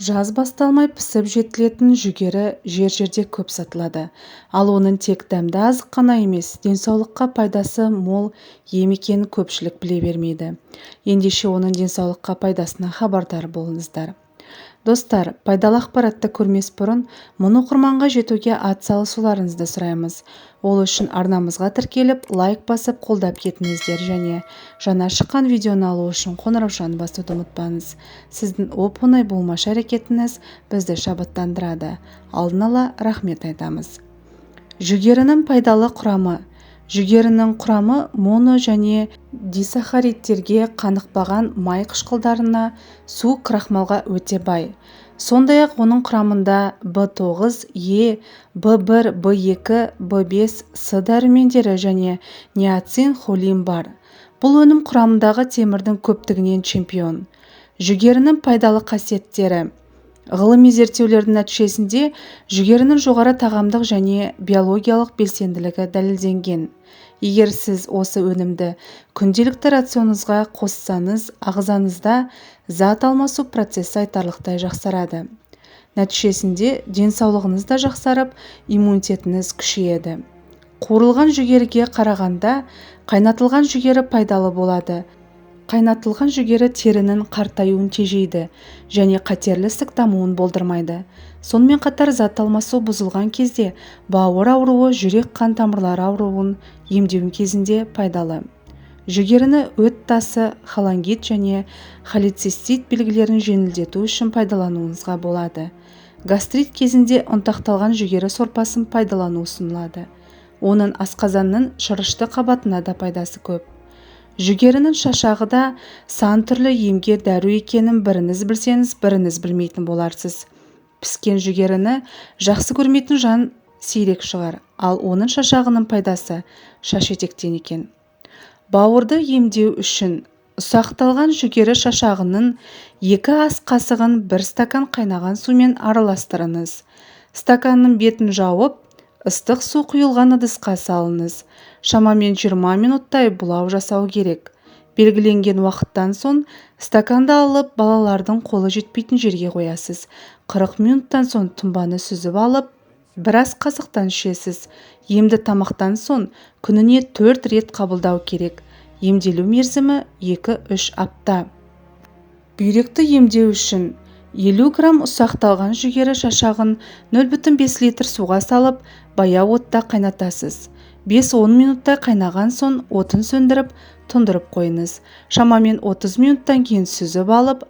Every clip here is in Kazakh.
Жаз басталмай пісіп жетілетін жүгері жер-жерде көп сатылады. Ал оның тек дәмді азық қана емес, денсаулыққа пайдасы мол ем екенін көпшілік біле бермейді. Ендеше оның денсаулыққа пайдасына хабардар болыңыздар. Достар, пайдалы ақпаратты көрмес бұрын, мұны оқырманға жетуге атсалысуларыңызды сұраймыз. Ол үшін арнамызға тіркеліп, лайк басып қолдап кетіңіздер және жаңа шыққан видеоны алу үшін қоңыраушаны басуды ұмытпаңыз. Сіздің оп-оңай болмашы әрекетіңіз бізді шабыттандырады. Алдын ала рахмет айтамыз. Жүгерінің пайдалы құрамы. Жүгерінің құрамы моно және дисахаридтерге қанықпаған май қышқылдарына, су крахмалға өте бай. Сондай-ақ оның құрамында В9, Е, В1, В2, В5, С дәрумендері және ниацин, холин бар. Бұл өнім құрамындағы темірдің көптігінен чемпион. Жүгерінің пайдалы қасиеттері. Ғылыми зерттеулердің нәтижесінде жүгерінің жоғары тағамдық және биологиялық белсенділігі дәлелденген. Егер сіз осы өнімді күнделікті рационыңызға қоссаңыз, ағзаңызда зат алмасу процесі айтарлықтай жақсарады. Нәтижесінде денсаулығыңыз да жақсарып, иммунитетіңіз күшейеді. Қуырылған жүгеріге қарағанда қайнатылған жүгері пайдалы болады. Қайнатылған жүгері терінің қартаюын тежейді және қатерлі ісік дамуын болдырмайды. Сонымен қатар зат алмасу бұзылған кезде бауыр ауруы, жүрек қан тамырлары ауруын емдеу кезінде пайдалы. Жүгеріні өт тасы, холангит және холецистит белгілерін жеңілдету үшін пайдалануыңызға болады. Гастрит кезінде ұнтақталған жүгері сорпасын пайдалану ұсынылады. Оның асқазанның шырышты қабатына да пайдасы көп. Жүгерінің шашағы да сан түрлі емге дәру екенін біріңіз білсеңіз, біріңіз білмейтін боларсыз. Піскен жүгеріні жақсы көрмейтін жан сирек шығар, ал оның шашағының пайдасы шаш-етектен екен. Бауырды емдеу үшін ұсақталған жүгері шашағының 2 ас қасығын 1 стакан қайнаған сумен араластырыңыз. Стаканның бетін жауып, ыстық су құйылған ыдысқа салыңыз. Шамамен 20 минуттай бұлау жасау керек. Белгіленген уақыттан соң стаканды алып, балалардың қолы жетпейтін жерге қоясыз. 40 минуттан соң тұнбаны сүзіп алып, 1 ас қасықтан ішесіз. Емді тамақтан соң күніне 4 рет қабылдау керек. Емделу мерзімі 2-3 апта. Бүйректі емдеу үшін 50 грамм ұсақталған жүгері шашағын 0,5 литр суға салып, баяу отта қайнатасыз. 5-10 минуттай қайнаған соң отын сөндіріп, тұндырып қойыңыз. Шамамен 30 минуттан кейін сүзіп алып,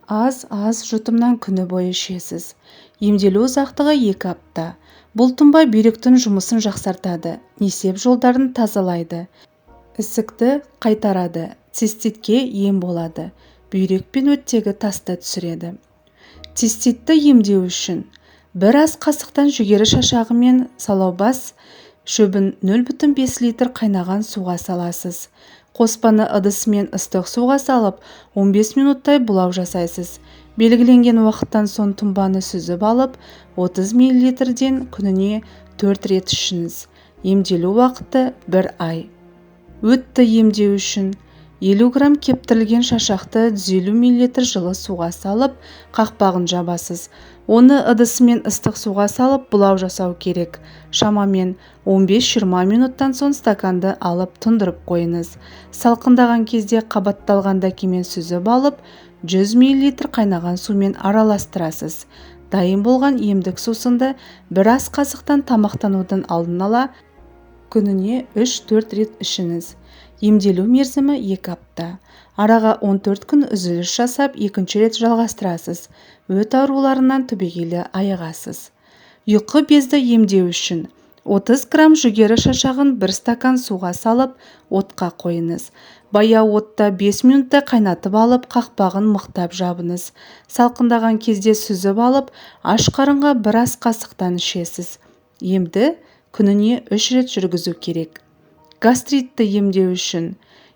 аз жұтымнан күні бойы ішесіз. Емделу ұзақтығы 2 апта. Бұл тұнба бүйректің жұмысын жақсартады, несеп жолдарын тазалайды, ісікті қайтарады, циститке ем болады, бүйрек пен өттегі тасты түсіреді. Циститті емдеу үшін 1 ас қасықтан жүгері шашағы мен салаубас шөбін 0,5 литр қайнаған суға саласыз. Қоспаны ыдысымен ыстық суға салып, 15 минуттай бұлау жасайсыз. Белгіленген уақыттан соң тұнбаны сүзіп алып, 30 мл-ден күніне 4 рет ішіңіз. Емделу уақыты 1 ай. Өтті емдеу үшін 50 грамм кептірілген шашақты 150 мл жылы суға салып, қақпағын жабасыз. Оны ыдысымен ыстық суға салып, бұлау жасау керек. Шамамен 15-20 минуттан соң стаканды алып тұндырып қойыңыз. Салқындаған кезде қабатталған дәкемен сүзіп алып, 100 мл қайнаған сумен араластырасыз. Дайын болған емдік сусынды 1 ас қасықтан тамақтанудың алдын ала күніне 3-4 рет ішіңіз. Емделу мерзімі 2 апта. Араға 14 күн үзіліс жасап, 2-ші рет жалғастырасыз. Өт ауруларынан түбегейлі айығасыз. Ұйқы безді емдеу үшін 30 грамм жүгері шашағын 1 стакан суға салып, отқа қойыңыз. Баяу отта 5 минуттай қайнатып алып, қақпағын мықтап жабыңыз. Салқындаған кезде сүзіп алып, аш қарынға 1 ас қасықтан ішесіз. Емді күніне 3 рет жүргізу керек. Гастритті емдеу үшін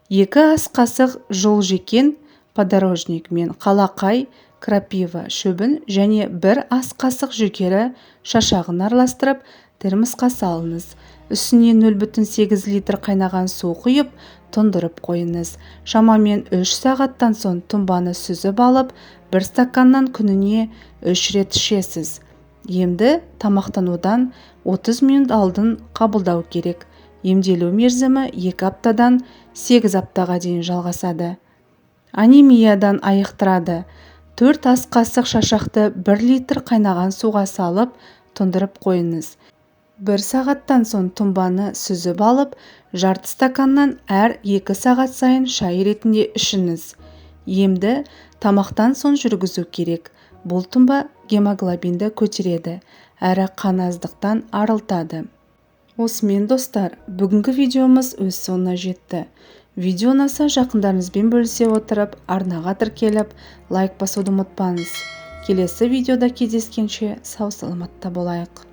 2 ас қасық жолжекен, подорожник мен қалақай, крапива шөбін және 1 ас қасық жүгері шашағын араластырып, термосқа салыңыз. Үстіне 0,8 литр қайнаған су құйып, тұндырып қойыңыз. Шамамен 3 сағаттан соң тұнбаны сүзіп алып, 1 стаканнан күніне 3 рет ішесіз. Емді тамақтанудан 30 минут алдын қабылдау керек. Емделу мерзімі 2 аптадан 8 аптаға дейін жалғасады. Анемиядан айықтырады. 4 ас қасық шашақты 1 литр қайнаған суға салып, тұндырып қойыңыз. 1 сағаттан соң тұнбаны сүзіп алып, жарты стаканнан әр 2 сағат сайын шай ретінде ішіңіз. Емді тамақтан соң жүргізу керек. Бұл тұнба гемоглобинді көтереді, әрі қан аздықтан арылтады. Осымен достар, бүгінгі видеомыз өз соңына жетті. Видео ұнаса жақындарыңызбен бөлісе отырып, арнаға тіркеліп, лайк басуды ұмытпаңыз. Келесі видеода кездескенше сау саламатта болайық.